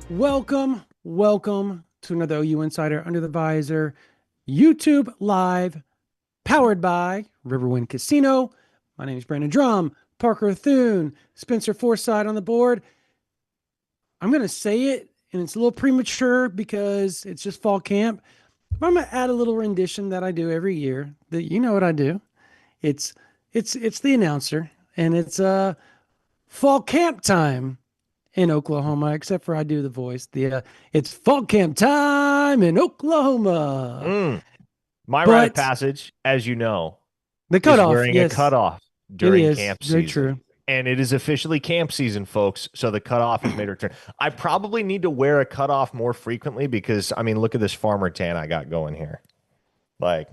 Welcome to another OU Insider Under the Visor YouTube Live, powered by Riverwind Casino. My name is Brandon Drum, Parker Thune, Spencer Forsythe on the board. I'm going to say it, and it's a little premature because it's just fall camp. But I'm going to add a little rendition that I do every year. That you know what I do. It's it's the announcer, and it's fall camp time in Oklahoma, except for I do the voice. It's fall camp time in Oklahoma. Mm. My rite of But passage, as you know, the is cutoff, wearing a yes, cutoff it during is camp very season. true. And it is officially camp season, folks. So the cutoff has made a return. I probably need to wear a cutoff more frequently because, I mean, look at this farmer tan I got going here. Like,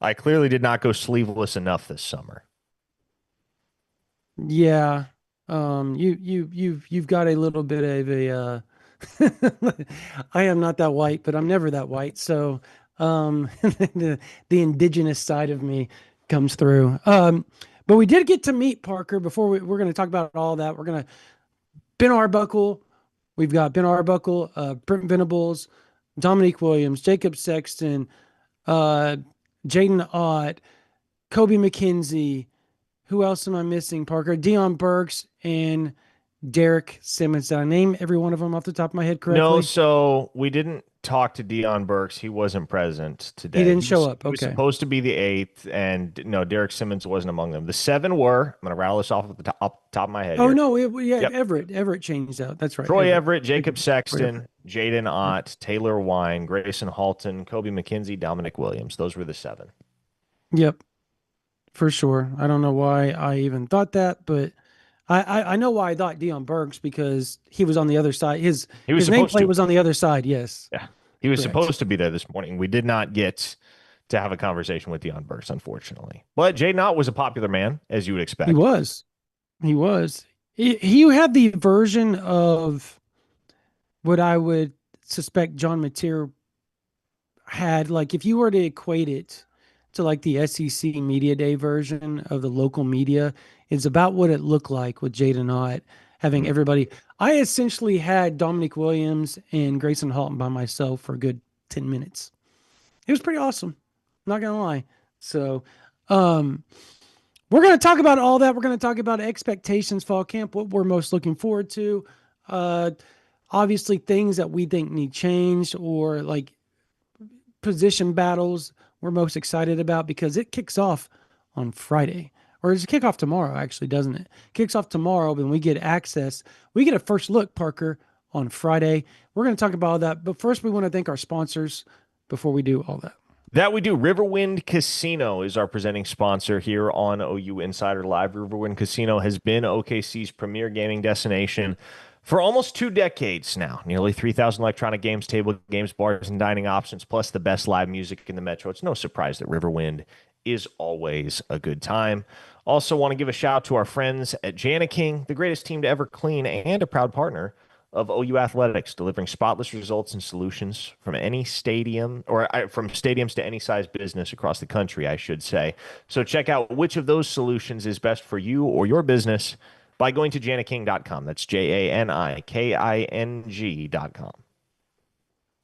I clearly did not go sleeveless enough this summer. Yeah, you've got a little bit of a. I am not that white, but I'm never that white. So, the indigenous side of me comes through. But we did get to meet Parker before we're going to talk about all that. We're going to Ben Arbuckle. We've got Ben Arbuckle, Brent Venables, Dominique Williams, Jacob Sexton, uh, Jaden Ott, Kobe McKenzie. Who else am I missing, Parker? Dion Burks and Derek Simmons. Did I name every one of them off the top of my head No, correctly? so we didn't talk to Dion Burks. He wasn't present He today. didn't He show was up. he was Okay. supposed to be the eighth, and no, Derek Simmons wasn't among them. The seven were. I'm gonna rattle this off at the top of my head Oh here. no, yeah, Yep. Everett changed out. That's right, Troy Everett. Everett, Jacob Troy Everett. Sexton, Jaden Yep. Ott, Taylor Wine, Grayson Halton, Kobe McKenzie, Dominic Williams. Those were the seven. Yep, for sure. I don't know why I even thought that, but I know why I thought Dion Burks because he was on the other side. His He was his supposed nameplate to. was on the other side. Yes, Yeah. He was correct. supposed to be there this morning. We did not get to have a conversation with Dion Burks, unfortunately. But Jaden Ott was a popular man, as you would He expect. was. He was. He had the version of what I would suspect John Mateer had. Like, if you were to equate it to like the SEC Media Day version of the local media, it's about what it looked like with Jaden Ott having Hmm. everybody. I essentially had Dominic Williams and Grayson Halton by myself for a good 10 minutes. It was pretty awesome. Not gonna lie. So, um, we're gonna talk about all that. We're gonna talk about expectations, fall camp, what we're most looking forward to. Uh, Obviously, things that we think need changed, or like position battles we're most excited about because it kicks off on Friday. Or does it kick off tomorrow, actually, doesn't it? Kicks off tomorrow, but we get access. We get a first look, Parker, on Friday. We're going to talk about all that. But first, we want to thank our sponsors before we do all that. That we do. Riverwind Casino is our presenting sponsor here on OU Insider Live. Riverwind Casino has been OKC's premier gaming destination for almost 2 decades now. Nearly 3,000 electronic games, table games, bars, and dining options, plus the best live music in the metro. It's no surprise that Riverwind is always a good time. Also, want to give a shout out to our friends at Jana King, the greatest team to ever clean and a proud partner of OU Athletics, delivering spotless results and solutions from any stadium or from stadiums to any size business across the country, I should say. So check out which of those solutions is best for you or your business by going to janiking.com. That's JANIKING.com.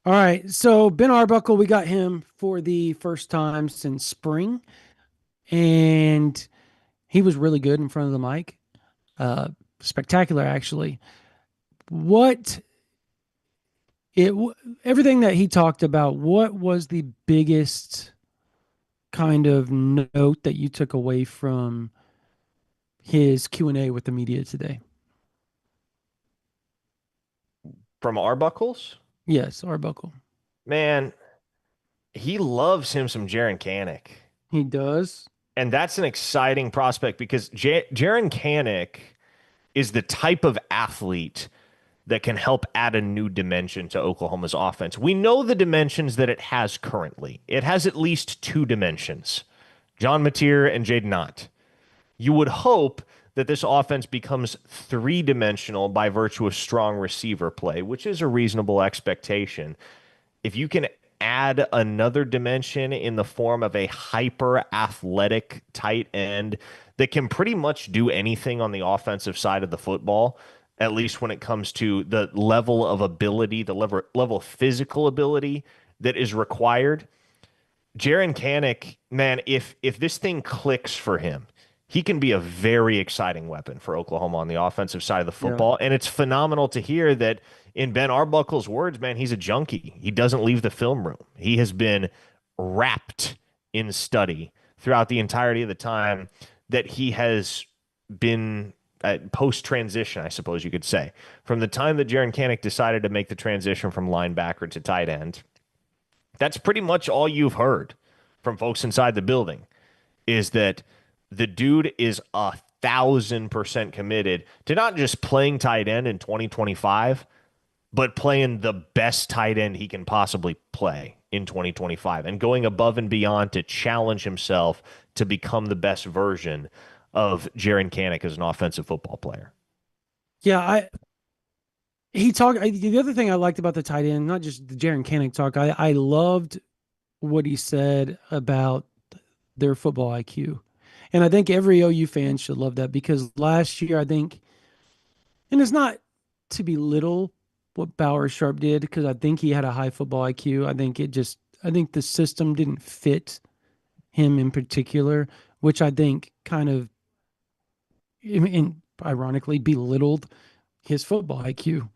All right. So, Ben Arbuckle, we got him for the first time since spring, and he was really good in front of the mic. Spectacular, actually. What it everything that he talked about, what was the biggest kind of note that you took away from his Q&A with the media today? From Arbuckles, Yes, Arbuckle. man, he loves him some Jaron Kanik. He does. And that's an exciting prospect because Jaron Kanik is the type of athlete that can help add a new dimension to Oklahoma's offense. We know the dimensions that it has currently. It has at least two dimensions, John Mateer and Jaden Ott. You would hope that this offense becomes three-dimensional by virtue of strong receiver play, which is a reasonable expectation. If you can add another dimension in the form of a hyper athletic tight end that can pretty much do anything on the offensive side of the football, at least when it comes to the level of ability, the level of physical ability that is required. Jaron Kanik, man, if this thing clicks for him, he can be a very exciting weapon for Oklahoma on the offensive side of the Yeah. football. And it's phenomenal to hear that in Ben Arbuckle's words, man, he's a junkie. He doesn't leave the film room. He has been wrapped in study throughout the entirety of the time that he has been post transition, I suppose you could say. From the time that Jaron Kanik decided to make the transition from linebacker to tight end, that's pretty much all you've heard from folks inside the building is that the dude is 1,000% committed to not just playing tight end in 2025, but playing the best tight end he can possibly play in 2025 and going above and beyond to challenge himself to become the best version of Jaron Kanik as an offensive football player. Yeah, the other thing I liked about the tight end, not just the Jaron Kanek talk, I loved what he said about their football IQ. And I think every OU fan should love that because last year, I think, and it's not to belittle what Bauer Sharp did because I think he had a high football IQ. I think the system didn't fit him in particular, which I think kind of, ironically, belittled his football IQ.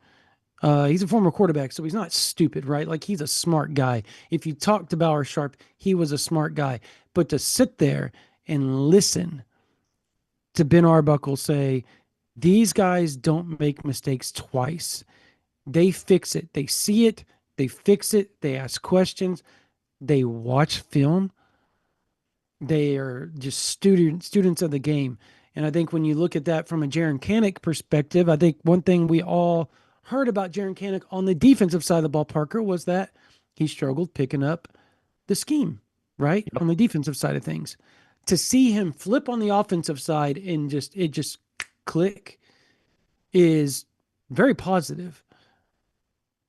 He's a former quarterback, so he's not stupid, right? Like he's a smart guy. If you talk to Bauer Sharp, he was a smart guy. But to sit there and listen to Ben Arbuckle say, these guys don't make mistakes twice. They fix it. They see it. They fix it. They ask questions. They watch film. They are just students of the game. And I think when you look at that from a Jaron Kanek perspective, I think one thing we all heard about Jaron Kanek on the defensive side of the ball, Parker, was that he struggled picking up the scheme, right? Yep. On the defensive side of things. To see him flip on the offensive side and just click is very positive.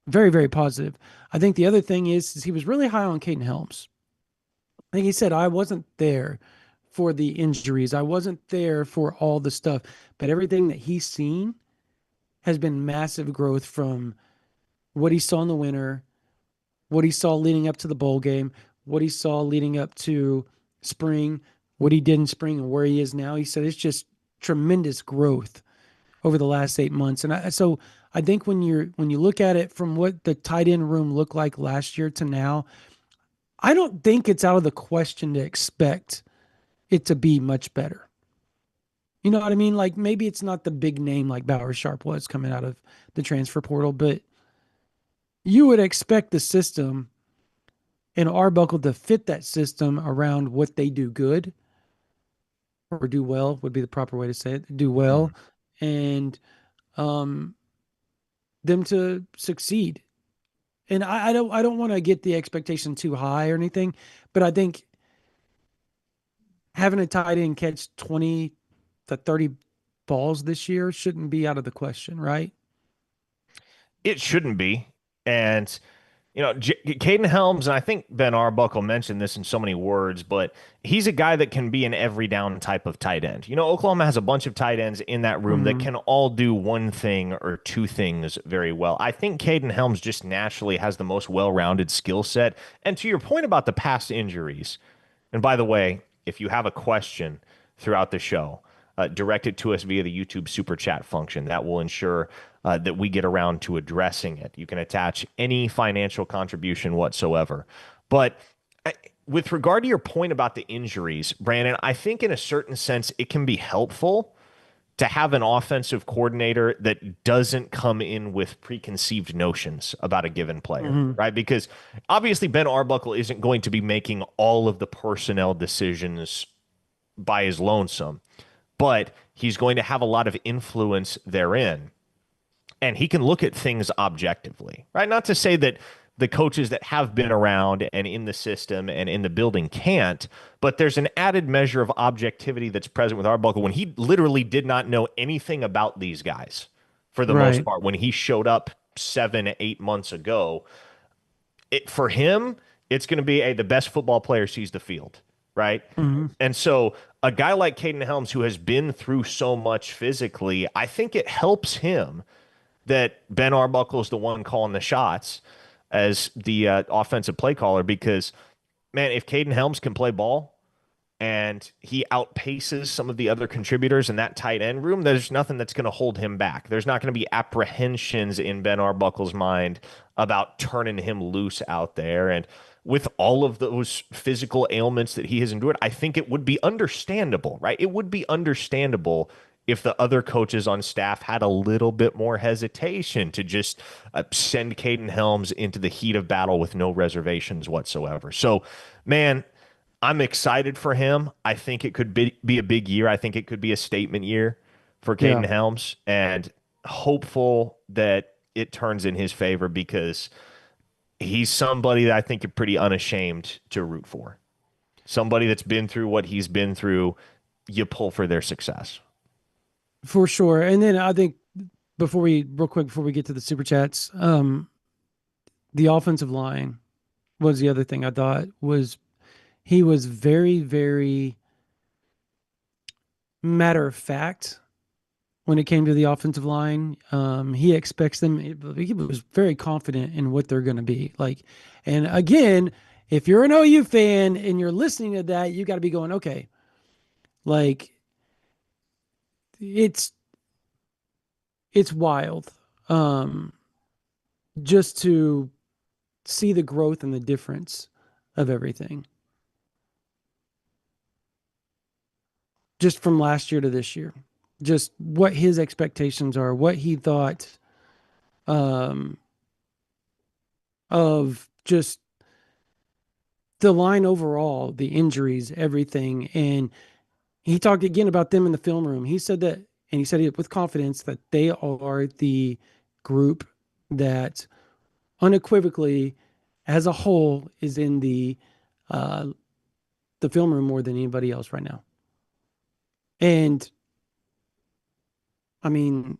Very, very positive. I think the other thing is he was really high on Caden Helms. I think he said, I wasn't there for the injuries. I wasn't there for all the stuff, but everything that he's seen has been massive growth from what he saw in the winter, what he saw leading up to the bowl game, what he saw leading up to spring, what he did in spring, and where he is now. He said it's just tremendous growth over the last 8 months. So I think when you look at it from what the tight end room looked like last year to now, I don't think it's out of the question to expect it to be much better. You know what I mean? Like maybe it's not the big name like Bauer Sharp was coming out of the transfer portal, but you would expect the system and Arbuckle to fit that system around what they do good or do well would be the proper way to say it. Do Mhm. well and um, them to succeed. And I don't want to get the expectation too high or anything, but I think having a tight end catch 20 to 30 balls this year shouldn't be out of the question, right? It shouldn't be. And Caden Helms, and I think Ben Arbuckle mentioned this in so many words, but he's a guy that can be an every down type of tight end. Oklahoma has a bunch of tight ends in that room that Mm-hmm. can all do one thing or two things very well. I think Caden Helms just naturally has the most well-rounded skill set. And to your point about the past injuries, and by the way, if you have a question throughout the show, direct it to us via the YouTube super chat function. That will ensure that we get around to addressing it. You can attach any financial contribution whatsoever. But with regard to your point about the injuries, Brandon, I think in a certain sense it can be helpful to have an offensive coordinator that doesn't come in with preconceived notions about a given player, Mm-hmm. right? Because obviously Ben Arbuckle isn't going to be making all of the personnel decisions by his lonesome, but he's going to have a lot of influence therein. And he can look at things objectively, right? Not to say that the coaches that have been around and in the system and in the building can't, but there's an added measure of objectivity that's present with Arbuckle when he literally did not know anything about these guys for the most Right. part. When he showed up 7, 8 months ago, for him, it's going to be the best football player sees the field, right? Hmm. And so a guy like Caden Helms, who has been through so much physically, I think it helps him that Ben Arbuckle is the one calling the shots as the offensive play caller because, man, if Caden Helms can play ball, and he outpaces some of the other contributors in that tight end room, there's nothing that's going to hold him back. There's not going to be apprehensions in Ben Arbuckle's mind about turning him loose out there. And with all of those physical ailments that he has endured, I think it would be understandable, right? It would be understandable if the other coaches on staff had a little bit more hesitation to just send Caden Helms into the heat of battle with no reservations whatsoever. So, man, I'm excited for him. I think it could be a big year. I think it could be a statement year for Yeah, Caden Helms, and hopeful that it turns in his favor because he's somebody that I think you're pretty unashamed to root for. Somebody that's been through what he's been through, you pull for their success. for sure. And then I think real quick, before we get to the super chats, the offensive line was the other thing I thought was he was very, very matter of fact when it came to the offensive line. He expects them. He was very confident in what they're going to be like. And again, if you're an OU fan and you're listening to that, you got to be going, okay, like it's it's wild, um, just to see the growth and the difference of everything, just from last year to this year. Just what his expectations are, what he thought um, of just the line overall, the injuries, everything. And he talked again about them in the film room. He said that, and he said it with confidence that they are the group that unequivocally, as a whole, is in uh, the film room more than anybody else right now. And I mean,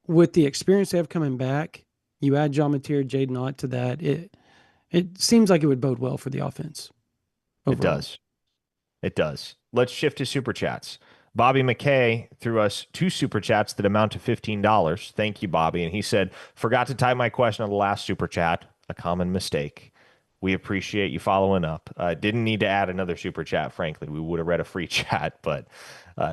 with the experience they have coming back, you add John Mateer, Jaden Ott to that, it seems like it would bode well for the offense It overall. does. It does. Let's shift to super chats. Bobby McKay threw us two super chats that amount to $15. Thank you, Bobby. And he said, forgot to type my question on the last super chat. A common mistake. We appreciate you following up. Didn't need to add another super chat, frankly. We would have read a free chat, but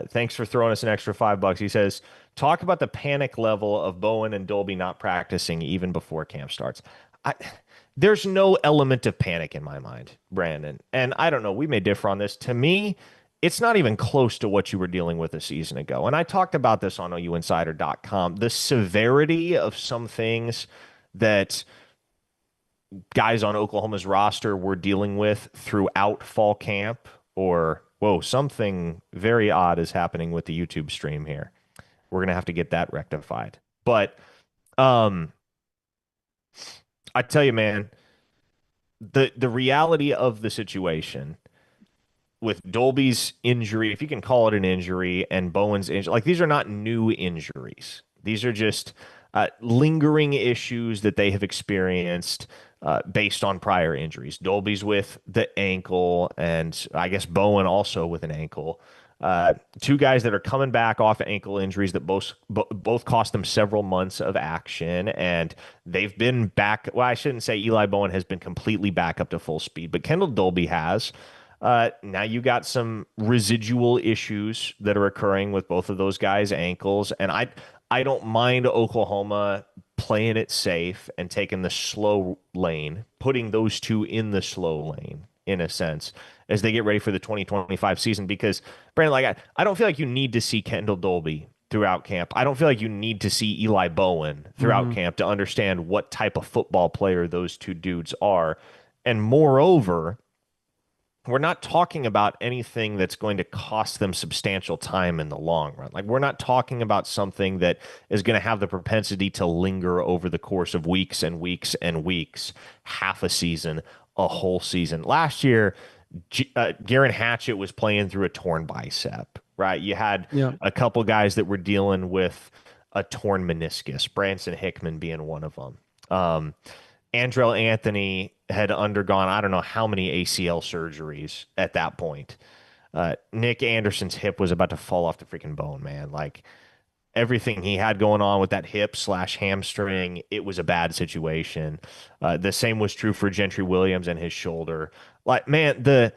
thanks for throwing us an extra $5. He says, talk about the panic level of Bowen and Dolby not practicing even before camp starts. I, there's no element of panic in my mind, Brandon. And I don't know, we may differ on this. To me, it's not even close to what you were dealing with a season ago. And I talked about this on OUinsider.com. The severity of some things that guys on Oklahoma's roster were dealing with throughout fall camp, or whoa, something very odd is happening with the YouTube stream here. We're gonna have to get that rectified. But um, I tell you, man, the reality of the situation with Dolby's injury, if you can call it an injury, and Bowen's injury, like these are not new injuries. These are just lingering issues that they have experienced based on prior injuries. Dolby's with the ankle, and I guess Bowen also with an ankle. Two guys that are coming back off ankle injuries that both cost them several months of action, and they've been back. Well, I shouldn't say Eli Bowen has been completely back up to full speed, but Kendall Dolby has. Now you got some residual issues that are occurring with both of those guys' ankles, and I don't mind Oklahoma playing it safe and taking the slow lane, putting those two in the slow lane in a sense as they get ready for the 2025 season. Because Brandon, like I don't feel like you need to see Kendall Dolby throughout camp. I don't feel like you need to see Eli Bowen throughout Mm-hmm. camp to understand what type of football player those two dudes are. And moreover, we're not talking about anything that's going to cost them substantial time in the long run. Like, we're not talking about something that is going to have the propensity to linger over the course of weeks and weeks and weeks, half a season, a whole season. Last year, Garen Hatchett was playing through a torn bicep, right? You had Yeah. a couple guys that were dealing with a torn meniscus, Branson Hickman being one of them. Andrell Anthony had undergone, I don't know how many ACL surgeries at that point. Nick Anderson's hip was about to fall off the freaking bone, man. Like everything he had going on with that hip slash hamstring, it was a bad situation. The same was true for Gentry Williams and his shoulder. Like, man, the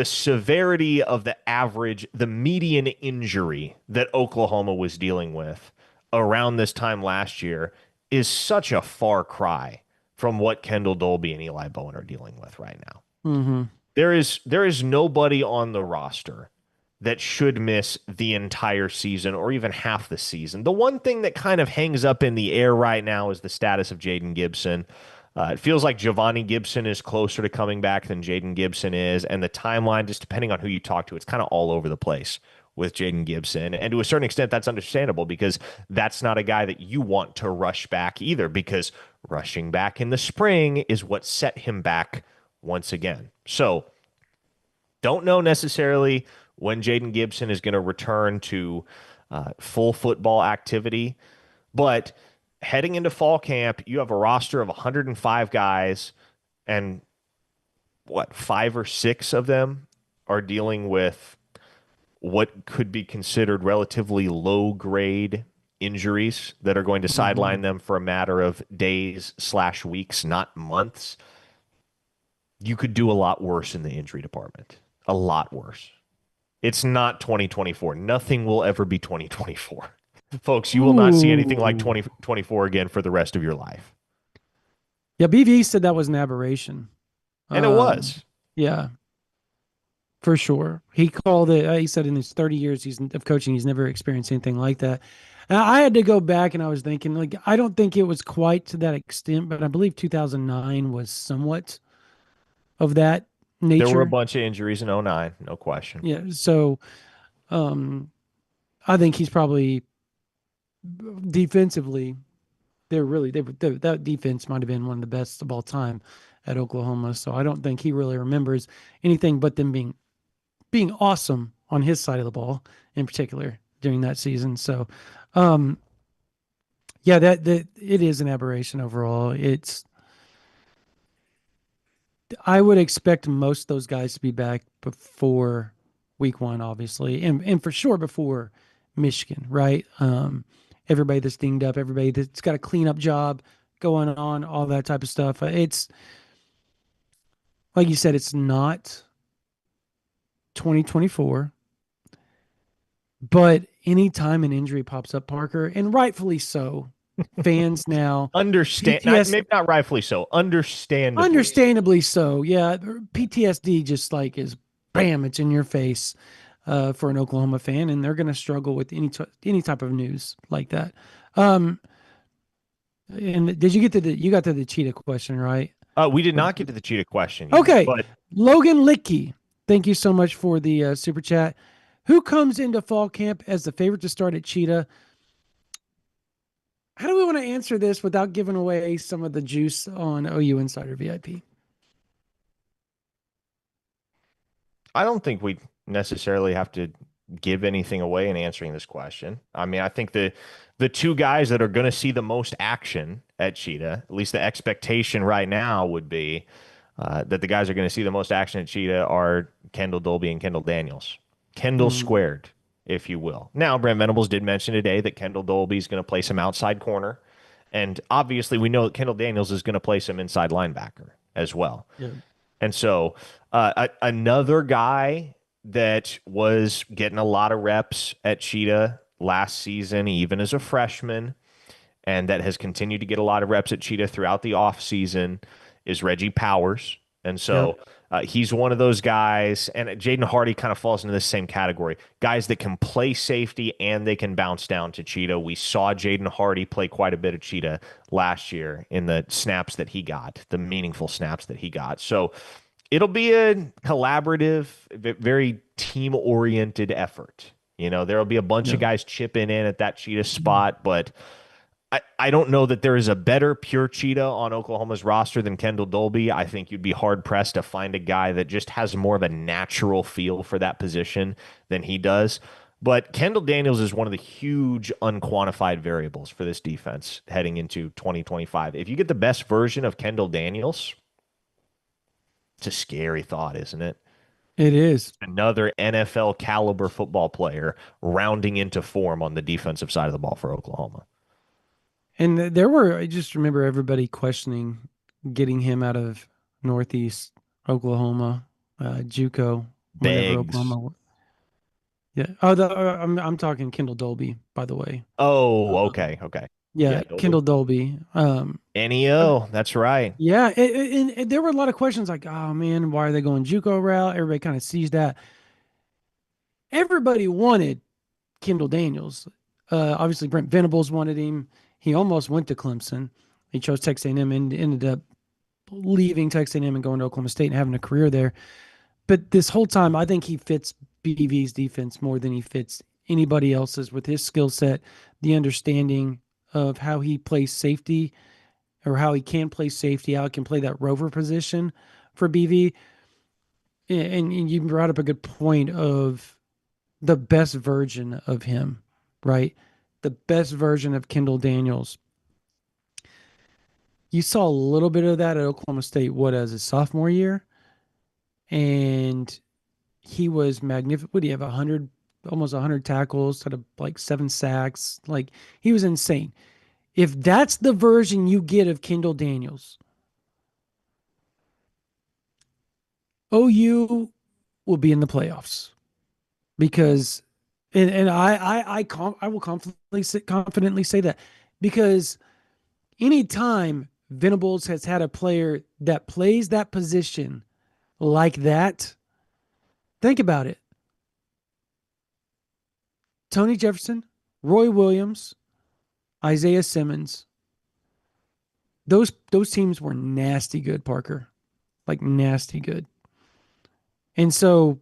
severity of the median injury that Oklahoma was dealing with around this time last year is such a far cry from what Kendall Dolby and Eli Bowen are dealing with right now. Mm-hmm. There is nobody on the roster that should miss the entire season or even half the season. The one thing that kind of hangs up in the air right now is the status of Jaden Gibson. It feels like Giovanni Gibson is closer to coming back than Jaden Gibson is, and the timeline, just depending on who you talk to, it's kind of all over the place with Jaden Gibson. And to a certain extent, that's understandable because that's not a guy that you want to rush back either, because rushing back in the spring is what set him back once again. So don't know necessarily when Jaden Gibson is going to return to full football activity, but heading into fall camp, you have a roster of 105 guys, and what, five or six of them are dealing with what could be considered relatively low grade injuries that are going to Mm-hmm. sideline them for a matter of days slash weeks, not months. You could do a lot worse in the injury department. A lot worse. It's not 2024. Nothing will ever be 2024. Folks, you will not see anything like Ooh. 2024 again for the rest of your life. Yeah, BV said that was an aberration. And it Um, was. yeah, for sure. He called it. He said in his 30 years of coaching, he's never experienced anything like that. And I had to go back and I was thinking, like, I don't think it was quite to that extent, but I believe 2009 was somewhat of that There were a nature. bunch of injuries in '09, no question. Yeah. So um, I think he's probably defensively, that defense might have been one of the best of all time at Oklahoma. So I don't think he really remembers anything but them being awesome on his side of the ball in particular during that season. So, um, yeah, that it is an aberration overall. I would expect most of those guys to be back before week one, obviously, and for sure before Michigan, right? Everybody that's dinged up, everybody that's got a cleanup job going on, all that type of stuff. It's like you said, it's not 2024. But anytime an injury pops up, Parker, and rightfully so, fans now, Understand, not PTS, maybe not rightfully so, understandably so. understandably so, yeah, PTSD just like is bam, it's in your face for an Oklahoma fan, and they're going to struggle with any type of news like that. Um, and did you get to you got to the cheetah question, right? We did not get to the cheetah question yet, Okay, but Logan Licky, thank you so much for the super chat. Who comes into fall camp as the favorite to start at Cheetah? How do we want to answer this without giving away some of the juice on OU Insider VIP? I don't think we necessarily have to give anything away in answering this question. I mean, I think the two guys that are going to see the most action at Cheetah, at least the expectation right now would be that the guys are going to see the most action at Cheetah are Kendall Dolby and Kendall Daniels. Kendall Mm, squared, if you will. Now, Brent Venables did mention today that Kendall Dolby is going to play some outside corner. And obviously, we know that Kendall Daniels is going to play some inside linebacker as well. yeah. And so, another guy that was getting a lot of reps at Cheetah last season, even as a freshman, and that has continued to get a lot of reps at Cheetah throughout the offseason is Reggie Powers. And Yep. so he's one of those guys, and Jaden Hardy kind of falls into the same category. Guys that can play safety and they can bounce down to Cheetah. We saw Jaden Hardy play quite a bit of Cheetah last year in the snaps that he got, the meaningful snaps that he got. So it'll be a collaborative, very team oriented effort. You know, there'll be a bunch of Yep. guys chipping in at that Cheetah spot, but I don't know that there is a better pure cheetah on Oklahoma's roster than Kendall Dolby. I think you'd be hard pressed to find a guy that just has more of a natural feel for that position than he does. But Kendall Daniels is one of the huge unquantified variables for this defense heading into 2025. If you get the best version of Kendall Daniels, it's a scary thought, isn't it? It is. Another NFL caliber football player rounding into form on the defensive side of the ball for Oklahoma. And there were, I just remember everybody questioning getting him out of Northeast Oklahoma, JUCO, whenever Begs. Oklahoma. Yeah. I'm talking Kendall Dolby, by the way. Oh, Um, okay, okay. Yeah, yeah, Dolby. Kendall Dolby. I- NEO, that's right. yeah, and there were a lot of questions like, oh man, why are they going JUCO route? Everybody kind of sees that. Everybody wanted Kendall Daniels. Obviously, Brent Venables wanted him. He almost went to Clemson. He chose Texas A&M and ended up leaving Texas A&M and going to Oklahoma State and having a career there. But this whole time, I think he fits BV's defense more than he fits anybody else's with his skill set, the understanding of how he plays safety or how he can play safety, how he can play that rover position for BV. And you brought up a good point of the best version of him, right? The best version of Kendall Daniels. You saw a little bit of that at Oklahoma State, what, as a sophomore year? And he was magnificent. What do you have? 100, almost 100 tackles, had like 7 sacks. Like he was insane. If that's the version you get of Kendall Daniels, OU will be in the playoffs because, and I will confidently say that because anytime Venables has had a player that plays that position like that, think about it. Tony Jefferson, Roy Williams, Isaiah Simmons, those teams were nasty good, Parker. Like nasty good. And so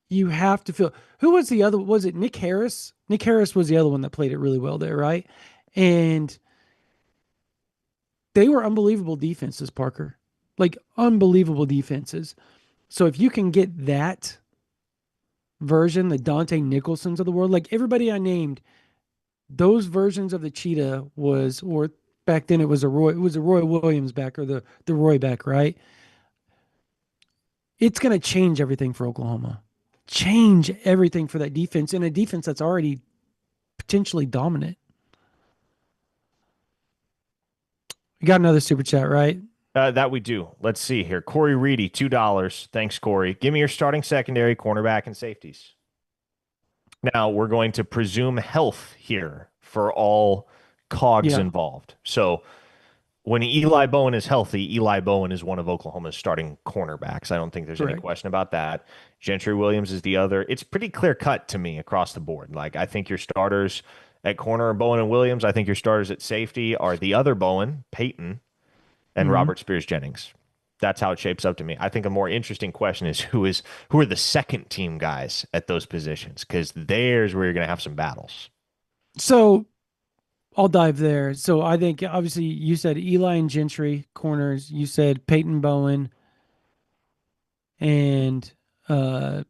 you have to feel who was the other, was it Nick Harris? Nick Harris was the other one that played it really well there, right? And they were unbelievable defenses, Parker. Like unbelievable defenses. So if you can get that version, the Dante Nicholsons of the world, like everybody I named, those versions of the cheetah was, or back then it was a Roy Williams back or the Roy back, right? It's going to change everything for Oklahoma. Change everything for that defense and a defense that's already potentially dominant. We got another super chat, right? That we do. Let's see here. Corey Reedy, $2. Thanks, Corey. Give me your starting secondary, cornerback, and safeties. Now we're going to presume health here for all cogs Yeah, involved. So when Eli Bowen is healthy, Eli Bowen is one of Oklahoma's starting cornerbacks. I don't think there's any correct. question about that. Gentry Williams is the other. It's pretty clear cut to me across the board. Like I think your starters at corner are Bowen and Williams. I think your starters at safety are the other Bowen, Peyton, and Mm-hmm. Robert Spears Jennings. That's how it shapes up to me. I think a more interesting question is who are the second team guys at those positions because there's where you're going to have some battles. So I'll dive there. So I think obviously you said Eli and Gentry corners. You said Peyton Bowen and who'd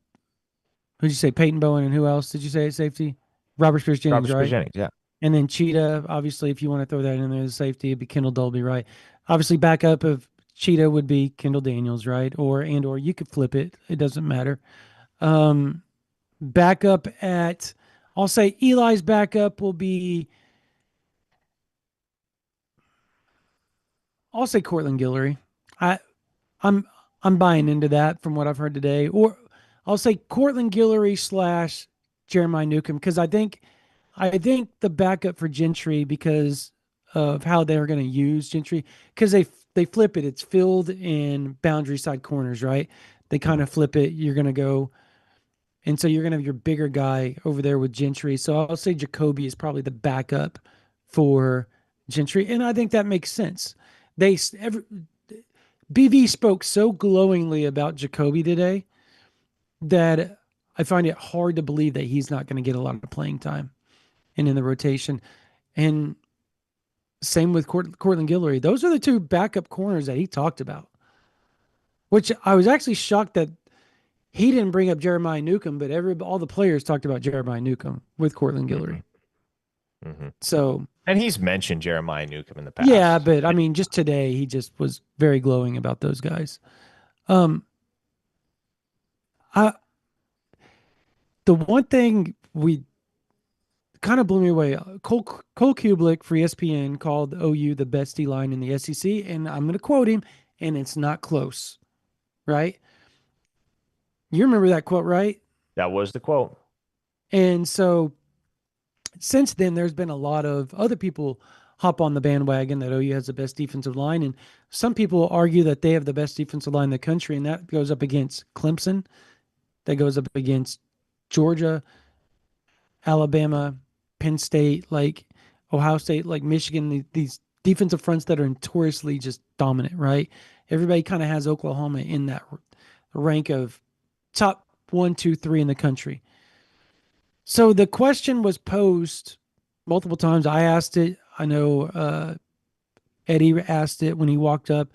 you say? Peyton Bowen and who else did you say at safety? Robert Spears Robert Jennings, Spears right? Jennings, yeah. And then Cheetah, obviously, if you want to throw that in there as safety, it'd be Kendall Dolby, right? Obviously, backup of Cheetah would be Kendall Daniels, right? Or you could flip it. It doesn't matter. Um, backup at, I'll say Eli's backup will be, I'll say Cortland Guillory. I I'm I'm buying into that from what I've heard today. Or I'll say Cortland Guillory slash Jeremiah Newcomb because I think the backup for Gentry because of how they're going to use Gentry because they flip it. It's filled in boundary side corners, right? They kind Mhm. of flip it. You're going to go, and so you're going to have your bigger guy over there with Gentry. So I'll say Jacoby is probably the backup for Gentry, and I think that makes sense. BV spoke so glowingly about Jacoby today that I find it hard to believe that he's not going to get a lot of playing time and in the rotation. And same with Cortland Guillory. Those are the two backup corners that he talked about, which I was actually shocked that he didn't bring up Jeremiah Newcomb, but all the players talked about Jeremiah Newcomb with Cortland Hmm. Guillory. Hmm. So And he's mentioned Jeremiah Newcomb in the yeah, past. but I mean, just today he just was very glowing about those guys. Um, I the one thing we kind of blew me away. Cole Kublik for ESPN called OU the best D line in the SEC, and I'm going to quote him, and it's not close, right? You remember that quote, right? That was the quote. And so since then, there's been a lot of other people hop on the bandwagon that OU has the best defensive line, and some people argue that they have the best defensive line in the country, and that goes up against Clemson, that goes up against Georgia, Alabama, Penn State, like Ohio State, like Michigan, these defensive fronts that are notoriously just dominant, right? Everybody kind of has Oklahoma in that rank of top one, two, three in the country. So the question was posed multiple times. I asked it. I know Eddie asked it when he walked up.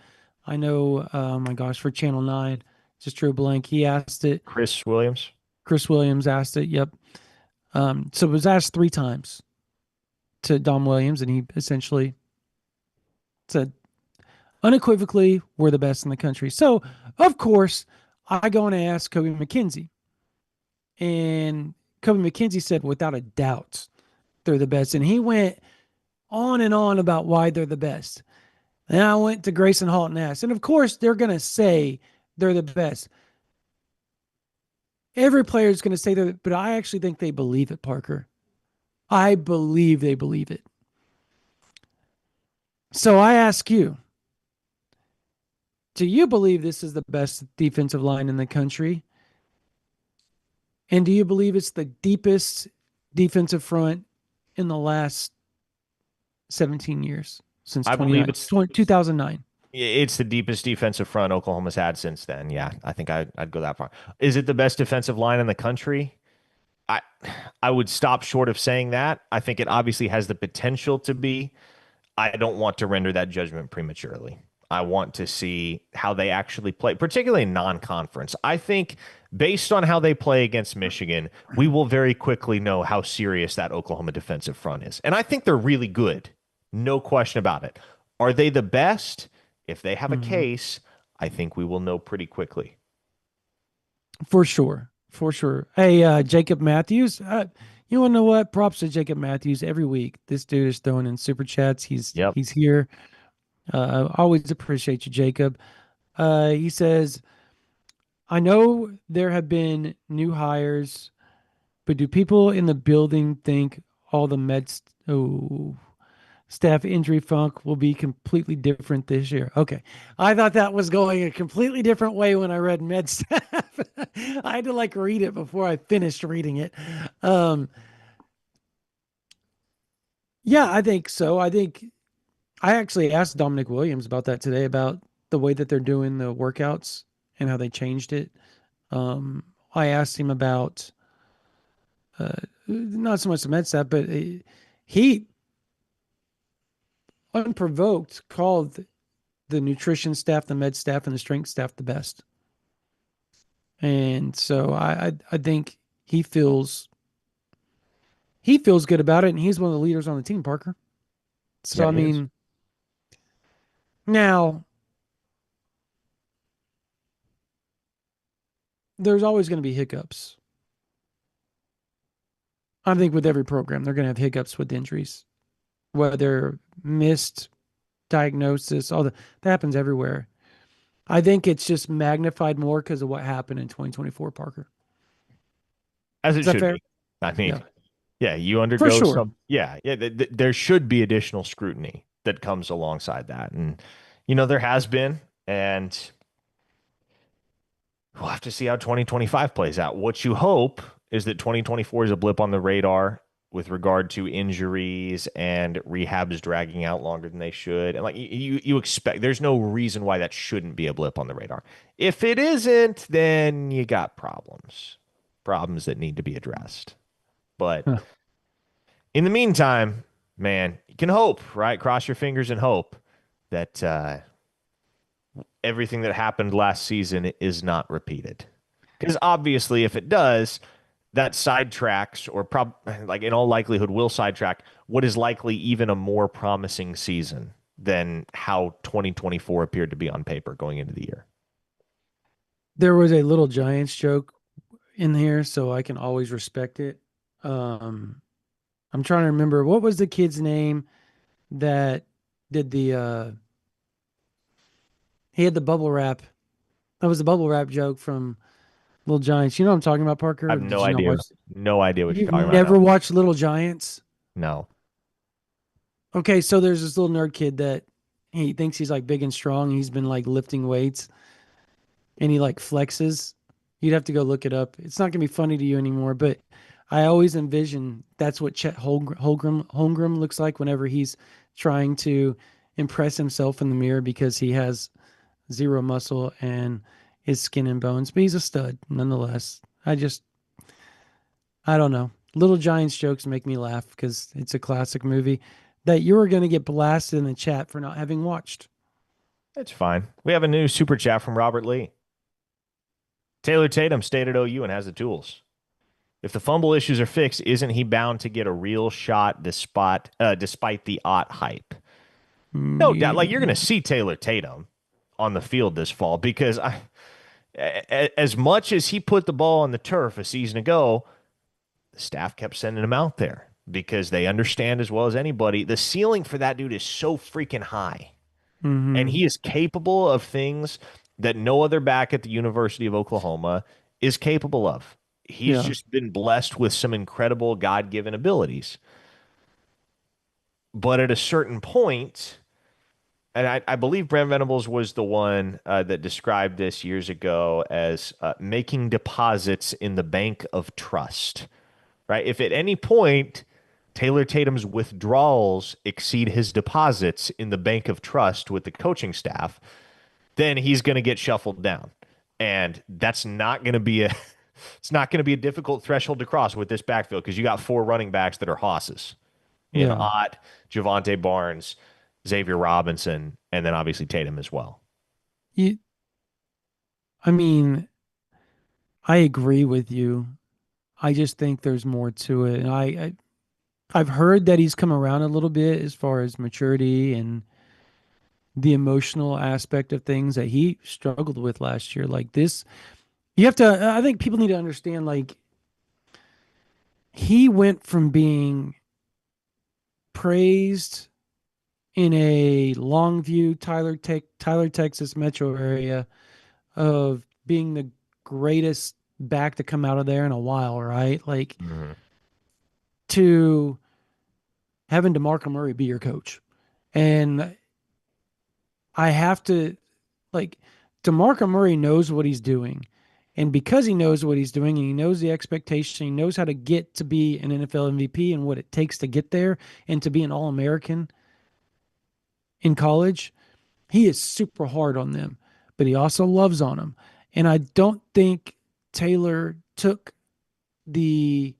I know, oh my gosh, for Channel 9, just drew a blank. He asked it. Chris Williams. Chris Williams asked it. Yep. So it was asked three times to Dom Williams, and he essentially said unequivocally, we're the best in the country. So, of course, I go and ask Kobe McKenzie, and Kobe McKenzie said, without a doubt, they're the best. And he went on and on about why they're the best. And I went to Grayson Hall and asked, and of course, they're going to say they're the best. Every player is going to say that, but I actually think they believe it, Parker. I believe they believe it. So I ask you, do you believe this is the best defensive line in the country? And do you believe it's the deepest defensive front in the last 17 years since I believe 2009? it's the deepest defensive front Oklahoma's had since then. Yeah, I think I'd go that far. Is it the best defensive line in the country? I I would stop short of saying that. I think it obviously has the potential to be. I don't want to render that judgment prematurely. I want to see how they actually play, particularly in non-conference. I think based on how they play against Michigan, we will very quickly know how serious that Oklahoma defensive front is. And I think they're really good. No question about it. Are they the best? If they have a Mm-hmm. case, I think we will know pretty quickly. For sure. For sure. Hey, Jacob Matthews. You want to know what? Props to Jacob Matthews every week. This dude is throwing in super chats. Yep. He's here. I always appreciate you, Jacob. He says, I know there have been new hires, but do people in the building think all the staff injury funk will be completely different this year? Okay. I thought that was going a completely different way when I read med staff. I had to like read it before I finished reading it. Um, yeah, I think so. I think I actually asked Dominic Williams about that today about the way that they're doing the workouts and how they changed it. I asked him about not so much the med staff, but he unprovoked called the nutrition staff, the med staff, and the strength staff the best. And so I think he feels good about it, and he's one of the leaders on the team, Parker. So Yeah, I he is. mean, now there's always going to be hiccups. I think with every program, they're going to have hiccups with injuries, whether missed diagnosis, all that happens everywhere. I think it's just magnified more because of what happened in 2024, Parker. As it Is that should fair? be. I mean, Yeah, yeah, you for undergo sure. some, yeah, yeah, there should be additional scrutiny that comes alongside that. And, there has been, and we'll have to see how 2025 plays out. What you hope is that 2024 is a blip on the radar with regard to injuries and rehabs dragging out longer than they should. And like you expect, there's no reason why that shouldn't be a blip on the radar. If it isn't, then you got problems that need to be addressed. But Huh. in the meantime, man, you can hope, right? Cross your fingers and hope that everything that happened last season is not repeated. Because obviously, if it does, that sidetracks, or like in all likelihood will sidetrack what is likely even a more promising season than how 2024 appeared to be on paper going into the year. There was a little Giants joke in here, so I can always respect it. Um, I'm trying to remember what was the kid's name that did the he had the bubble wrap. That was the bubble wrap joke from Little Giants. You know what I'm talking about, I Parker? Or have did no you not idea, watch? no idea what you're You've talking about never now. watched Little Giants? No. Okay, so there's this little nerd kid that he thinks he's like big and strong. He's been like lifting weights and he like flexes. You'd have to go look it up. It's not gonna be funny to you anymore, but I always envision that's what Chet Holmgren looks like whenever he's trying to impress himself in the mirror because he has zero muscle and his skin and bones. But he's a stud nonetheless. I don't know. Little Giants jokes make me laugh because it's a classic movie that you're going to get blasted in the chat for not having watched. It's fine. We have a new super chat from Robert Lee. Taylor Tatum stayed at OU and has the tools. If the fumble issues are fixed, isn't he bound to get a real shot despite the hype? No doubt. Like, you're going to Mm, see Taylor Tatum on the field this fall because as much as he put the ball on the turf a season ago, the staff kept sending him out there because they understand as well as anybody the ceiling for that dude is so freaking high. And mm-hmm. he is capable of things that no other back at the University of Oklahoma is capable of. He's Yeah. just been blessed with some incredible God given abilities. But at a certain point, and I believe Brent Venables was the one that described this years ago as making deposits in the bank of trust, right? If at any point Taylor Tatum's withdrawals exceed his deposits in the bank of trust with the coaching staff, then he's going to get shuffled down. And that's not going to be a it's not going to be a difficult threshold to cross with this backfield because you got four running backs that are hosses in Yeah. Ott, Javante Barnes, Xavier Robinson, and then obviously Tatum as well. You, I mean, I agree with you. I just think there's more to it. And I've heard that he's come around a little bit as far as maturity and the emotional aspect of things that he struggled with last year. Like this, you have to, I think people need to understand, like, he went from being praised in a Longview, Tyler, Texas metro area of being the greatest back to come out of there in a while, right? Like Mm-hmm. to having DeMarco Murray be your coach. And I have to like DeMarco Murray knows what he's doing. And because he knows what he's doing and he knows the expectation, he knows how to get to be an NFL MVP and what it takes to get there and to be an All American in college, he is super hard on them, but he also loves on them. And I don't think Taylor took the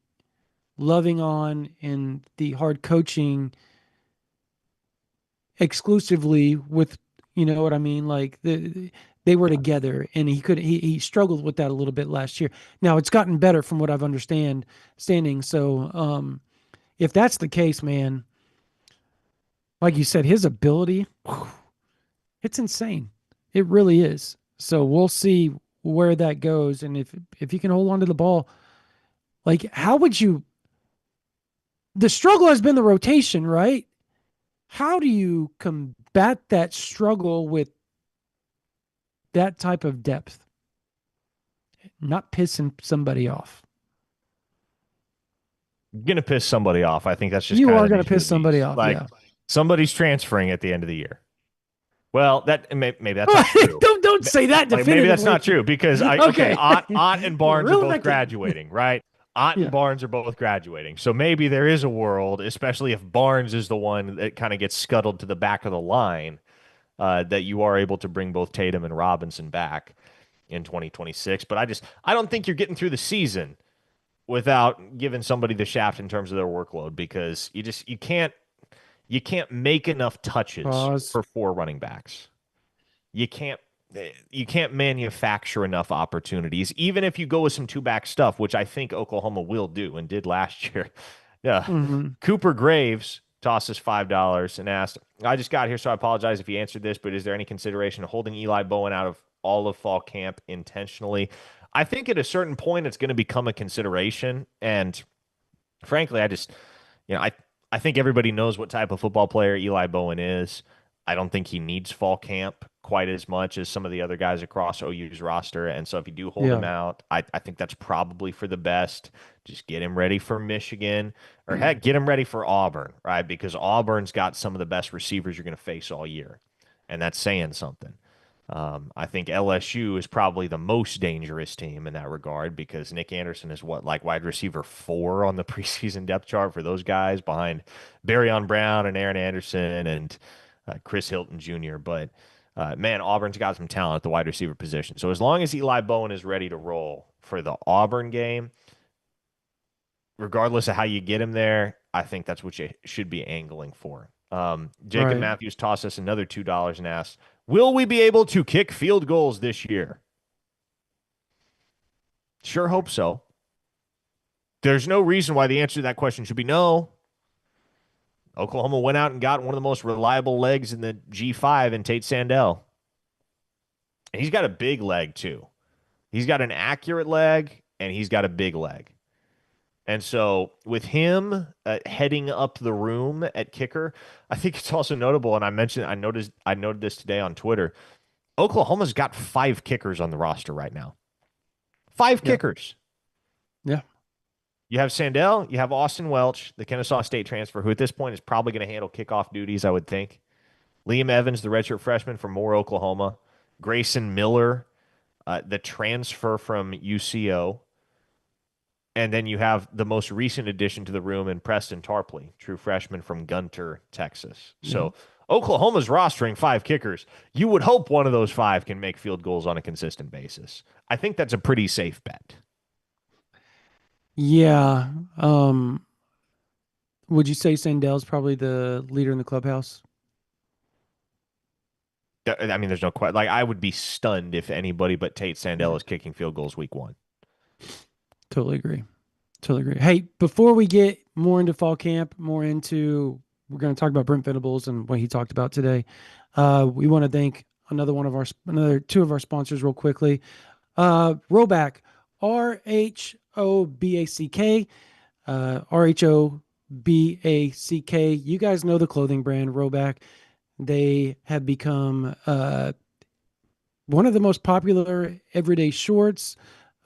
loving on and the hard coaching exclusively with, you know what I mean? Like they were Yeah. together and he struggled with that a little bit last year. Now it's gotten better from what I've standing. So if that's the case, man, like you said, his ability, it's insane. It really is. So we'll see where that goes. And if you can hold on to the ball, like how would you the struggle has been the rotation, right? How do you combat that struggle with that type of depth? Not pissing somebody off. Gonna piss somebody off. I think that's just You kind of are the going to nature of piss the somebody beast. off. Like Yeah. somebody's transferring at the end of the year. Well, maybe that's not true. don't say that Like maybe that's not definitively. true because Okay. Ott and Barnes are Reel it both back in. graduating, right? Ott and Yeah. Barnes are both graduating. So maybe there is a world, especially if Barnes is the one that kind of gets scuttled to the back of the line, that you are able to bring both Tatum and Robinson back in 2026. But I don't think you're getting through the season without giving somebody the shaft in terms of their workload because you can't make enough touches Pause. for four running backs. You can't you can't manufacture enough opportunities, even if you go with some two back stuff, which I think Oklahoma will do and did last year. Yeah. Hmm. Cooper Graves tossed us $5 and asked, I just got here, so I apologize if you answered this, but is there any consideration of holding Eli Bowen out of all of fall camp intentionally? I think at a certain point it's going to become a consideration. And frankly, you know, I think everybody knows what type of football player Eli Bowen is. I don't think he needs fall camp quite as much as some of the other guys across OU's roster. And so if you do hold him Yeah. out, I think that's probably for the best. Just get him ready for Michigan or heck, get him ready for Auburn, right? Because Auburn's got some of the best receivers you're going to face all year. And that's saying something. I think LSU is probably the most dangerous team in that regard because Nick Anderson is what, like wide receiver 4 on the preseason depth chart for those guys behind Barryon Brown and Aaron Anderson and Chris Hilton Jr. But man, Auburn's got some talent at the wide receiver position. So as long as Eli Bowen is ready to roll for the Auburn game, regardless of how you get him there, I think that's what you should be angling for. Jacob Right. Matthews tossed us another $2 and asked, will we be able to kick field goals this year? Sure hope so. There's no reason why the answer to that question should be no. Oklahoma went out and got one of the most reliable legs in the G5 in Tate Sandell. And he's got a big leg, too. He's got an accurate leg, and he's got a big leg. And so with him heading up the room at kicker, I think it's also notable. And I noted this today on Twitter. Oklahoma's got 5 kickers on the roster right now. 5 Yeah. kickers. Yeah. You have Sandell, you have Austin Welch, the Kennesaw State transfer, who at this point is probably going to handle kickoff duties, I would think. Liam Evans, the redshirt freshman from Moore, Oklahoma. Grayson Miller, the transfer from UCO. And then you have the most recent addition to the room in Preston Tarpley, true freshman from Gunter, Texas. Yeah. So Oklahoma's rostering 5 kickers. You would hope one of those 5 can make field goals on a consistent basis. I think that's a pretty safe bet. Yeah. Would you say Sandell's probably the leader in the clubhouse? I mean, there's no question. Like, I would be stunned if anybody but Tate Sandell Yeah. is kicking field goals week 1. Totally agree. Totally agree. Hey, before we get more into fall camp, we're going to talk about Brent Venables and what he talked about today. We want to thank another 2 of our sponsors real quickly. Roback, RHOBACK, RHOBACK. You guys know the clothing brand Roback. They have become one of the most popular everyday shorts,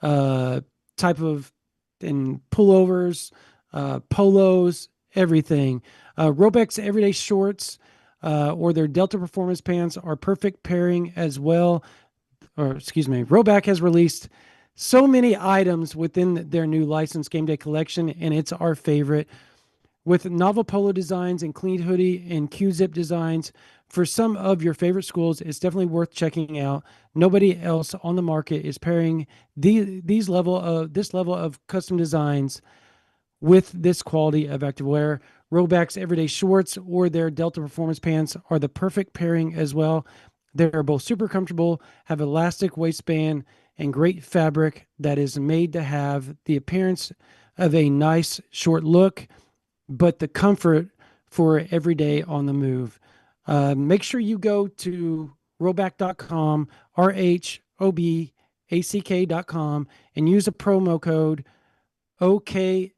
uh, type of, and pullovers, polos, everything. Robeck's everyday shorts or their Delta Performance pants are perfect pairing as well. Or excuse me, Roback has released so many items within their new licensed game day collection, and it's our favorite with novel polo designs and clean hoodie and Q-zip designs for some of your favorite schools. It's definitely worth checking out. Nobody else on the market is pairing this level of custom designs with this quality of activewear. Roback's everyday shorts or their Delta Performance pants are the perfect pairing as well. They're both super comfortable, have elastic waistband, and great fabric that is made to have the appearance of a nice short look, but the comfort for every day on the move. Make sure you go to roback.com, RHOBACK.com, and use a promo code OKLA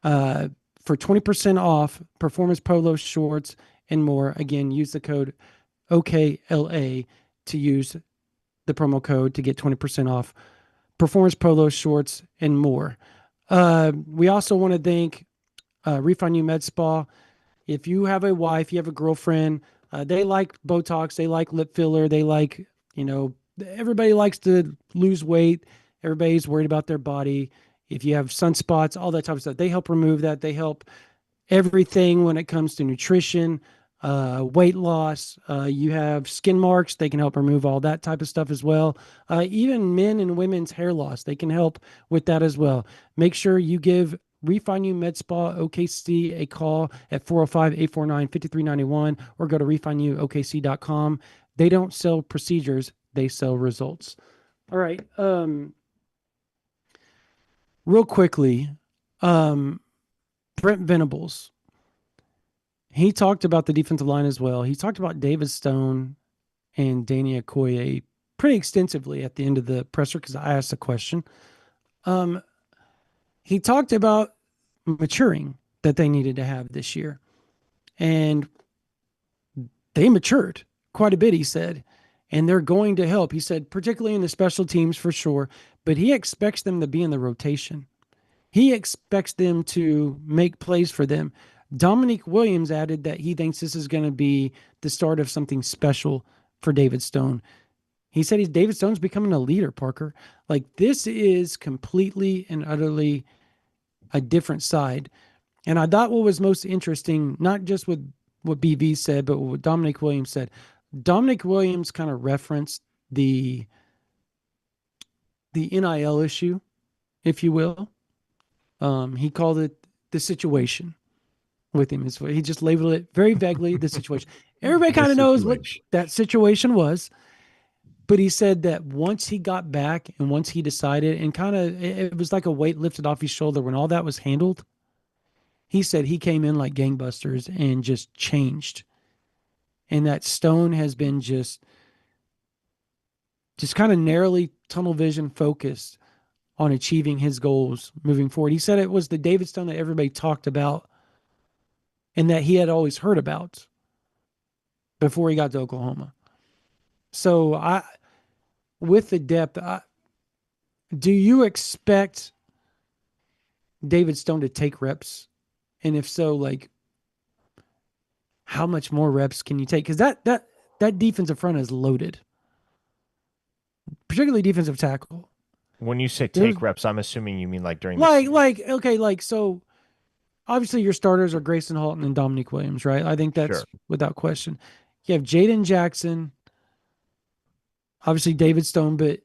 for 20% off performance polo shorts and more. Again, use the code OKLA to use the promo code to get 20% off performance polo shorts and more. We also want to thank Refine You Med Spa. If you have a wife, you have a girlfriend, they like Botox, they like lip filler, they like, everybody likes to lose weight. Everybody's worried about their body. If you have sunspots, all that type of stuff, they help remove that. They help everything when it comes to nutrition, weight loss. You have skin marks, they can help remove all that type of stuff as well. Even men and women's hair loss, they can help with that as well. Make sure you give Refine You Med Spa OKC a call at 405-849-5391 or go to refineyouokc.com. They don't sell procedures, they sell results. All right. Real quickly, um, Brent Venables. He talked about the defensive line as well. He talked about David Stone and Danny Okoye pretty extensively at the end of the presser because I asked a question. Um, he talked about maturing that they needed to have this year. And they matured quite a bit, he said. And they're going to help. He said, particularly in the special teams for sure, but he expects them to be in the rotation. He expects them to make plays for them. Dominique Williams added that he thinks this is going to be the start of something special for David Stone. He said David Stone's becoming a leader, Parker. Like this is completely and utterly a different side. And I thought what was most interesting, not just with what BV said, but what Dominic Williams said. Dominic Williams kind of referenced the NIL issue, if you will. He called it the situation with him. He just labeled it very vaguely, the situation. Everybody kind of knows what that situation was. But he said that once he got back and once he decided and kind of it was like a weight lifted off his shoulder when all that was handled, he said he came in like gangbusters and just changed. And that Stone has been just kind of narrowly tunnel vision focused on achieving his goals moving forward. He said it was the David Stone that everybody talked about and that he had always heard about before he got to Oklahoma. So with the depth, do you expect David Stone to take reps? And if so, like how much more reps can you take? Because that defensive front is loaded, particularly defensive tackle. When you say There's take reps, I'm assuming you mean like during the season. so obviously your starters are Grayson Halton and Dominique Williams, right? I think that's Sure. without question. You have Jaden Jackson, obviously David Stone, but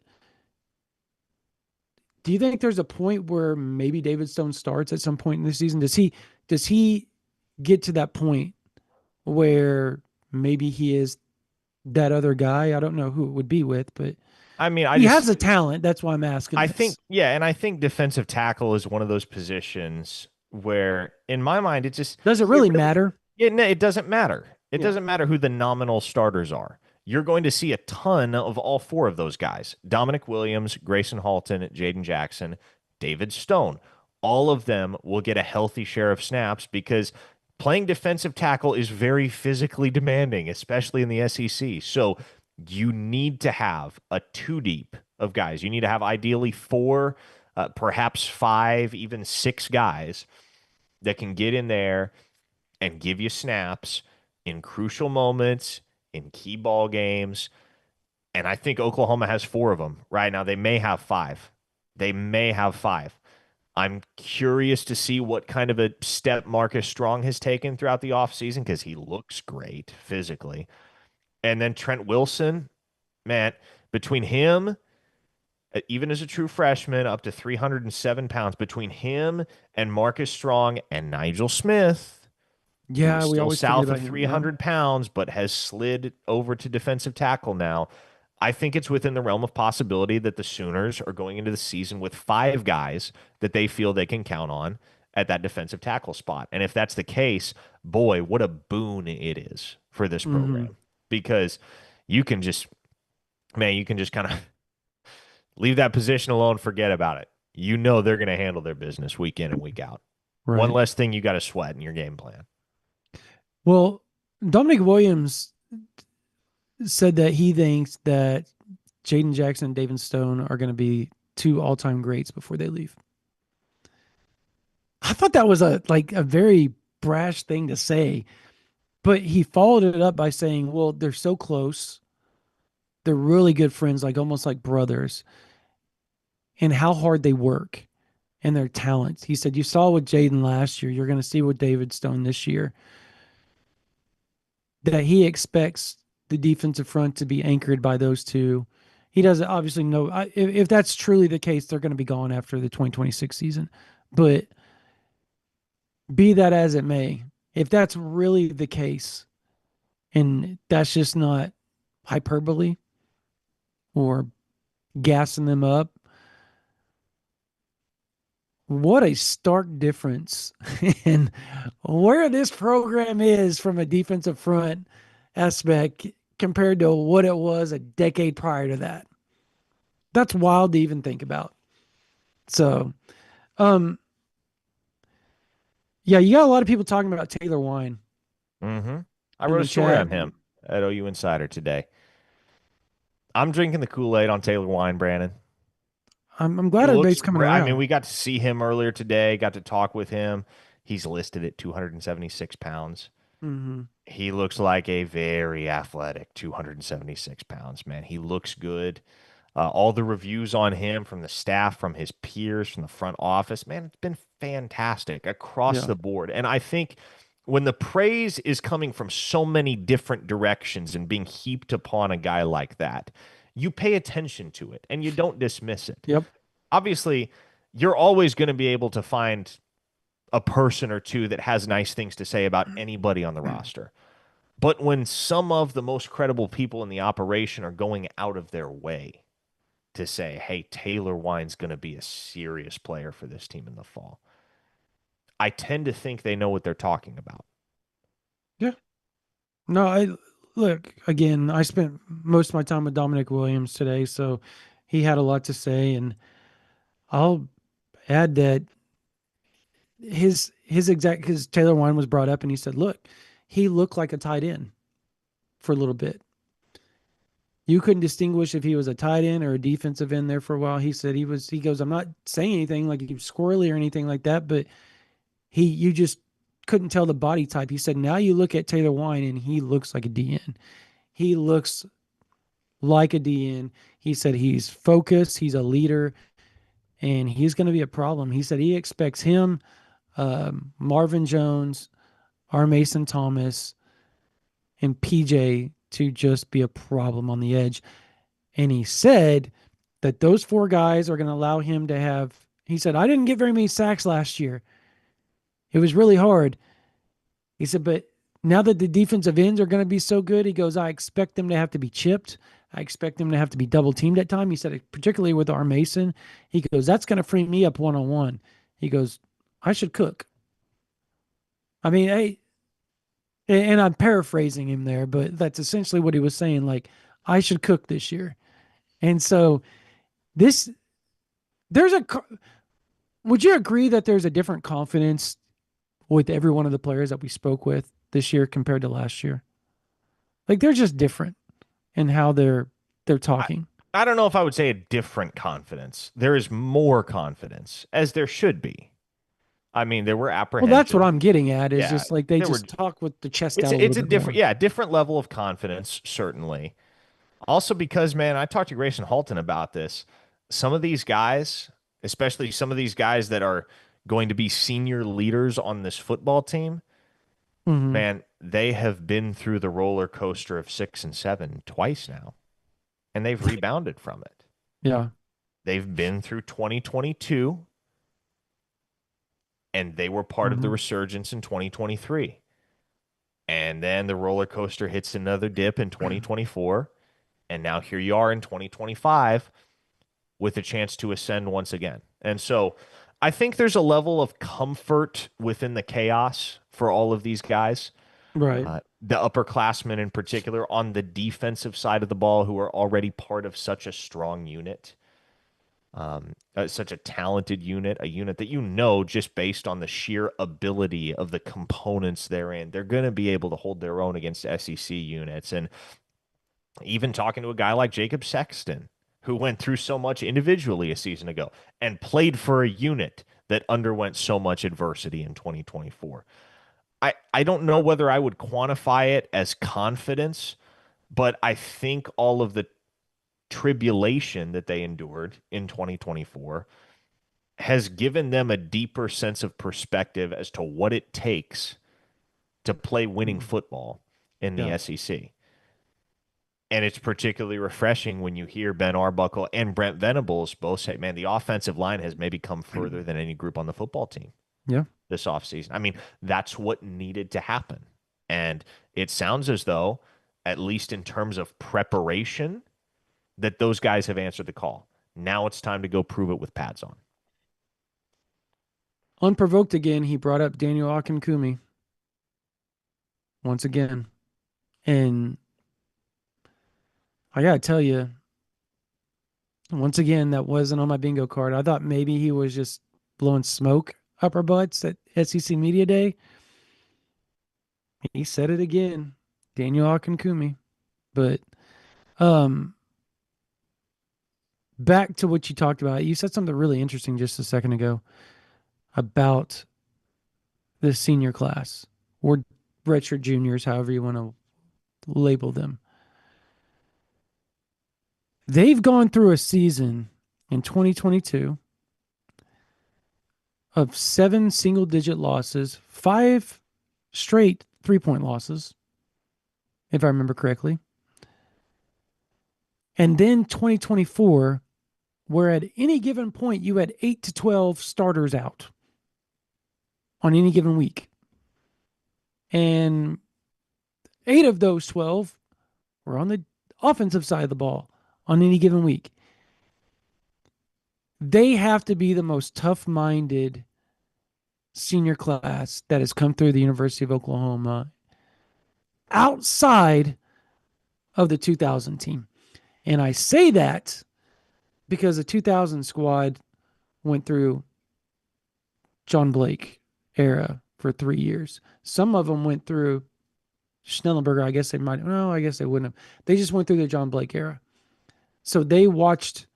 do you think there's a point where maybe David Stone starts at some point in the season? Does he get to that point where maybe he is that other guy? I don't know who it would be with, but I mean, he has a talent. That's why I'm asking I think, this. yeah, and I think defensive tackle is one of those positions where, in my mind, Does it really matter? it doesn't matter. It Yeah. doesn't matter who the nominal starters are. You're going to see a ton of all four of those guys: Dominic Williams, Grayson Halton, Jaden Jackson, David Stone. All of them will get a healthy share of snaps because playing defensive tackle is very physically demanding, especially in the SEC. So you need to have a two deep of guys. You need to have ideally four, perhaps five, even six guys that can get in there and give you snaps in crucial moments, in key ball games. And I think Oklahoma has four of them right now. They may have five. They may have five. I'm curious to see what kind of a step Marcus Strong has taken throughout the offseason because he looks great physically. And then Trent Wilson, man, between him, even as a true freshman, up to 307 pounds, between him and Marcus Strong and Nigel Smith, who is Yeah, we still always forget south of about him. Yeah. 300 pounds, but has slid over to defensive tackle now. I think it's within the realm of possibility that the Sooners are going into the season with five guys that they feel they can count on at that defensive tackle spot. And if that's the case, boy, what a boon it is for this Mm-hmm. program because you can just, man, you can just kind of leave that position alone, forget about it. You know they're going to handle their business week in and week out. One Right. less thing you got to sweat in your game plan. Well, Dominic Williams said that he thinks that Jaden Jackson and David Stone are going to be two all-time greats before they leave. I thought that was a very brash thing to say, but he followed it up by saying, "Well, they're so close. They're really good friends, like almost like brothers, and how hard they work and their talents." He said, "You saw with Jaden last year. You're going to see with David Stone this year. That he expects the defensive front to be anchored by those two. He doesn't obviously know if that's truly the case, they're going to be gone after the 2026 season. But Be that as it may, if that's really the case, and that's just not hyperbole or gassing them up, what a stark difference in where this program is from a defensive front aspect compared to what it was a decade prior to that. That's wild to even think about. So, um, yeah, you got a lot of people talking about Taylor Wine Mm-hmm. I in wrote a the story chat. on him at OU Insider today. I'm drinking the Kool-Aid on Taylor Wine, Brandon. I'm He glad looks everybody's coming great. I mean, around. we got to see him earlier today, got to talk with him. He's listed at 276 pounds. Mm-hmm. He looks like a very athletic 276 pounds, man. He looks good. All the reviews on him from the staff, from his peers, from the front office, man, it's been fantastic across Yeah. the board. And I think when the praise is coming from so many different directions and being heaped upon a guy like that, you pay attention to it and you don't dismiss it. Yep. Obviously, you're always going to be able to find a person or two that has nice things to say about anybody on the roster. But when some of the most credible people in the operation are going out of their way to say, hey, Taylor Wine's going to be a serious player for this team in the fall, I tend to think they know what they're talking about. Yeah. No, I look again. I spent most of my time with Dominic Williams today, so he had a lot to say, and I'll add that his exact because Taylor Wine was brought up, and he said, "Look, he looked like a tight end for a little bit. You couldn't distinguish if he was a tight end or a defensive end there for a while." He said he was. He goes, "I'm not saying anything like he was squirrely or anything like that, but you just couldn't tell the body type." He said, "Now you look at Taylor Wine, and he looks like a DN. He looks like a DN." He said he's focused, he's a leader, and he's going to be a problem. He said he expects him, Marvin Jones, R. Mason Thomas, and PJ to just be a problem on the edge. And he said that those four guys are going to allow him to have. He said, I didn't get very many sacks last year. It was really hard. He said, but now that the defensive ends are going to be so good, he goes, I expect them to have to be chipped. I expect them to have to be double teamed at time. He said, particularly with our Mason, he goes, that's going to free me up one on one. He goes, I should cook. I mean, hey, and I'm paraphrasing him there, but that's essentially what he was saying. Like, I should cook this year. And so this, there's a, would you agree that there's a different confidence with every one of the players that we spoke with this year compared to last year? Like, they're just different in how they're I, talking. I don't know if I would say a different confidence. There is more confidence, as there should be. I mean, there were Well, that's what apprehension. I'm getting at is Yeah, just like they there were. just talk with the chest It's out a it's little a bit different, more. yeah, different level of confidence, certainly. Also, because man, I talked to Grayson Halton about this. Some of these guys, especially some of these guys that are going to be senior leaders on this football team, Hmm. man, they have been through the roller coaster of 6 and 7 twice now, and they've rebounded from it. Yeah. They've been through 2022, and they were part of the Hmm. resurgence in 2023. And then the roller coaster hits another dip in 2024. And now here you are in 2025 with a chance to ascend once again. And so I think there's a level of comfort within the chaos for all of these guys. Right. The upperclassmen in particular on the defensive side of the ball who are already part of such a strong unit, such a talented unit, a unit that you know just based on the sheer ability of the components therein, they're going to be able to hold their own against SEC units. And even talking to a guy like Jacob Sexton, who went through so much individually a season ago and played for a unit that underwent so much adversity in 2024. I don't know whether I would quantify it as confidence, but I think all of the tribulation that they endured in 2024 has given them a deeper sense of perspective as to what it takes to play winning Mm. football in the Yeah. SEC. And it's particularly refreshing when you hear Ben Arbuckle and Brent Venables both say, man, the offensive line has maybe come further than any group on the football team. Yeah. this offseason. I mean, that's what needed to happen. And it sounds as though, at least in terms of preparation, that those guys have answered the call. Now it's time to go prove it with pads on. Unprovoked again, he brought up Daniel Akinkumi once again. And I got to tell you, once again, that wasn't on my bingo card. I thought maybe he was just blowing smoke up our butts at SEC Media Day. He said it again, Daniel Akinkumi. But um, back to what you talked about. You said something really interesting just a second ago about the senior class or redshirt juniors, however you want to label them. They've gone through a season in 2022 of 7 single digit losses, 5 straight 3-point losses, if I remember correctly. And then 2024, where at any given point you had 8 to 12 starters out on any given week. And 8 of those 12 were on the offensive side of the ball on any given week. They have to be the most tough minded senior class that has come through the University of Oklahoma outside of the 2000 team. And I say that because the 2000 squad went through John Blake era for 3 years. Some of them went through Schnellenberger. I guess they might. No, I guess they wouldn't have. They just went through the John Blake era. So they watched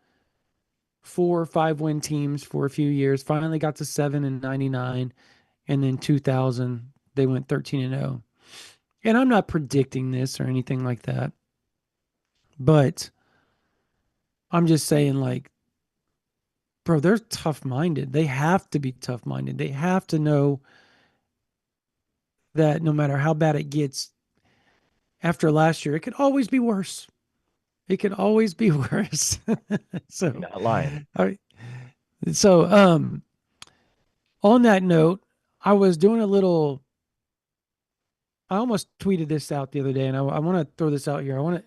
4 or 5 win teams for a few years. Finally got to 7 in '99, and then 2000 they went 13-0. And I'm not predicting this or anything like that, but I'm just saying, like, bro, they're tough minded. They have to be tough minded. They have to know that no matter how bad it gets after last year, it could always be worse. It could always be worse. You're so, not lying. I, so on that note, I was doing a little. I almost tweeted this out the other day, and I want to throw this out here. I want to.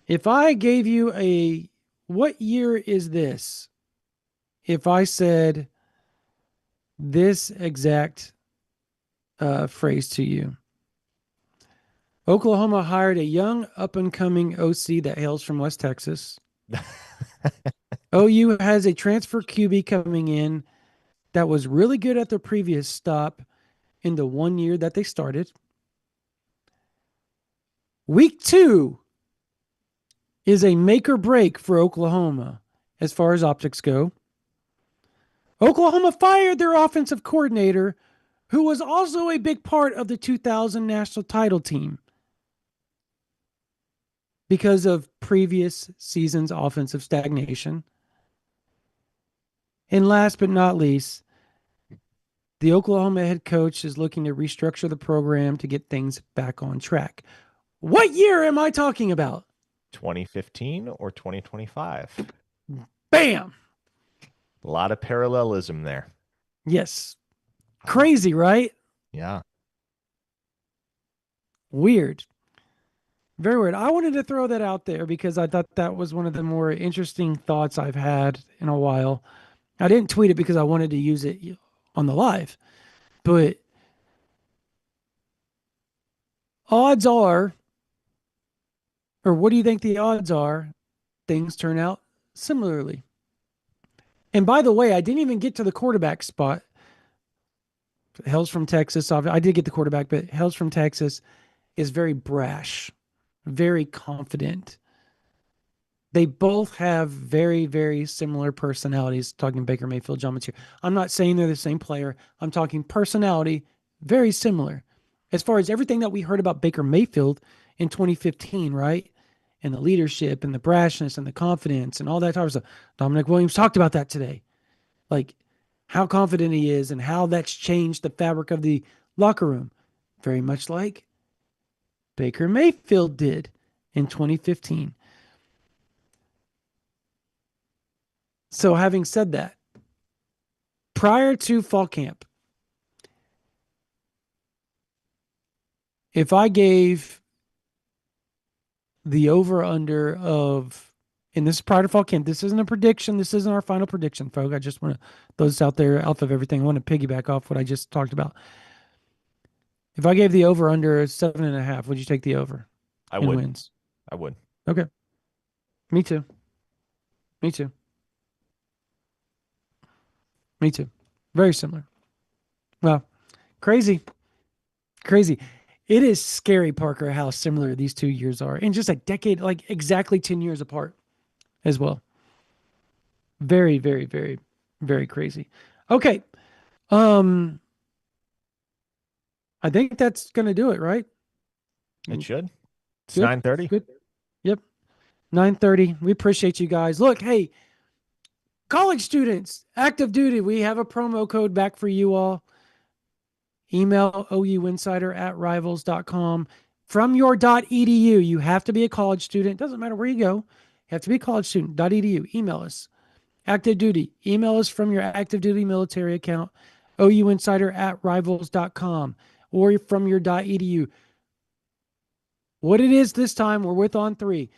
If I gave you a, what year is this? If I said this exact phrase to you, Oklahoma hired a young up and coming OC that hails from West Texas. OU has a transfer QB coming in that was really good at their previous stop in the 1 year that they started. Week 2 is a make or break for Oklahoma as far as optics go. Oklahoma fired their offensive coordinator, who was also a big part of the 2000 national title team, because of previous season's offensive stagnation. And last but not least, the Oklahoma head coach is looking to restructure the program to get things back on track. What year am I talking about? 2015 or 2025? Bam! A lot of parallelism there. Yes. Crazy, right? Yeah. Weird. Very weird. I wanted to throw that out there because I thought that was one of the more interesting thoughts I've had in a while. I didn't tweet it because I wanted to use it on the live, but odds are, or what do you think the odds are, things turn out similarly? And by the way, I didn't even get to the quarterback spot. Hell's from Texas. I did get the quarterback, but Hell's from Texas is very brash, very confident. They both have very, very similar personalities. Talking Baker Mayfield, John Mateer. I'm not saying they're the same player. I'm talking personality, very similar. As far as everything that we heard about Baker Mayfield in 2015, right? And the leadership and the brashness and the confidence and all that type of stuff. Dominic Williams talked about that today. Like how confident he is and how that's changed the fabric of the locker room. Very much like Baker Mayfield did in 2015. So having said that, prior to fall camp, if I gave the over under of, and this is prior to fall camp, this isn't a prediction. This isn't our final prediction, folks. I just want to throw this out there off of everything. I want to piggyback off what I just talked about. If I gave the over under 7.5, would you take the over I in would. wins? I would. Okay. Me too. Me too. Me too. Very similar. Well, crazy. Crazy. It is scary, Parker, how similar these 2 years are in just a decade, like exactly 10 years apart as well. Very, very, very, very crazy. Okay. Um, I think that's gonna do it, right? It Mm, should. It's good. 9:30. Good. Yep. 9:30. We appreciate you guys. Look, hey, college students, active duty, we have a promo code back for you all. Email ouinsider@rivals.com. From your .edu, you have to be a college student. Doesn't matter where you go. You have to be a college student. .edu. Email us. Active duty. Email us from your active duty military account. ouinsider@rivals.com or from your .edu. What it is this time, we're with On3.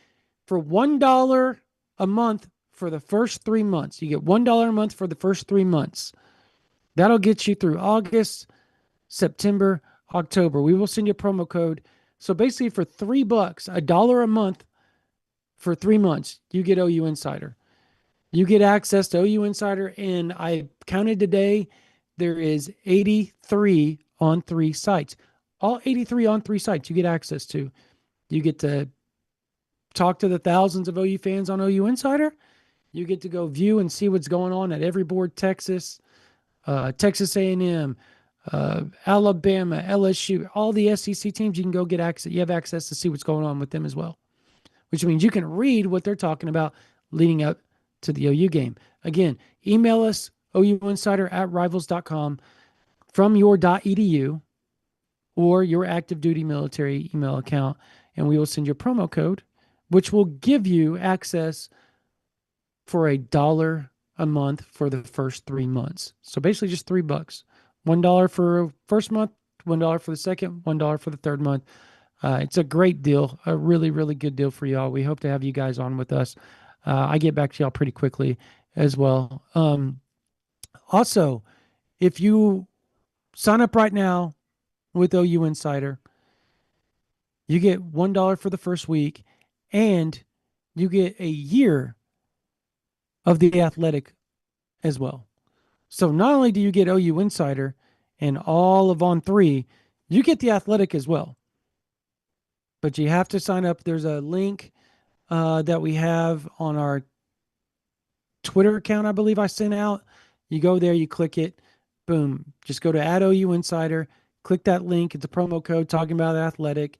For $1 a month for the first 3 months. You get $1 a month for the first 3 months. That'll get you through August, September, October. We will send you a promo code. So basically, for $3, $1 a month for 3 months, you get OU Insider. You get access to OU Insider, and I counted today, there is 83 On3 sites. All 83 On3 sites you get access to. You get to talk to the thousands of OU fans on OU Insider. You get to go view and see what's going on at every board, Texas, Texas A&M, Alabama, LSU, all the SEC teams. You can go get access. You have access to see what's going on with them as well, which means you can read what they're talking about leading up to the OU game. Again, email us, ouinsider@rivals.com from your .edu or your active duty military email account, and we will send you a promo code, which will give you access for $1 a month for the first 3 months. So basically just $3. $1 for first month, $1 for the second, $1 for the third month. It's a great deal, a really, really good deal for y'all. We hope to have you guys on with us. I get back to y'all pretty quickly as well. Also, if you sign up right now with OU Insider, you get $1 for the first week, and you get a year of the athletic as well. So not only do you get OU Insider and all of On3, you get the athletic as well. But you have to sign up. There's a link that we have on our Twitter account, I believe I sent out. You go there, you click it, boom. Just go to @OU Insider, click that link. It's a promo code talking about athletic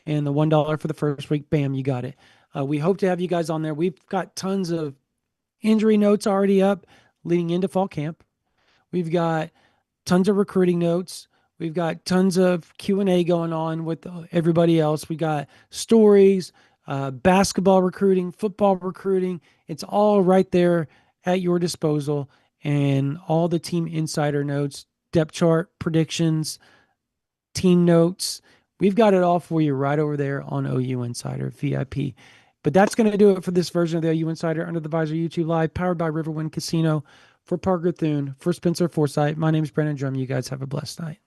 and the $1 for the first week. Bam, you got it. We hope to have you guys on there. We've got tons of injury notes already up leading into fall camp. We've got tons of recruiting notes. We've got tons of Q&A going on with everybody else. We got stories, basketball recruiting, football recruiting. It's all right there at your disposal. And all the team insider notes, depth chart predictions, team notes. We've got it all for you right over there on OU Insider VIP. But that's going to do it for this version of the OU Insider Under the Visor YouTube Live, powered by Riverwind Casino. For Parker Thune, for Spencer Forsythe, my name is Brandon Drum. You guys have a blessed night.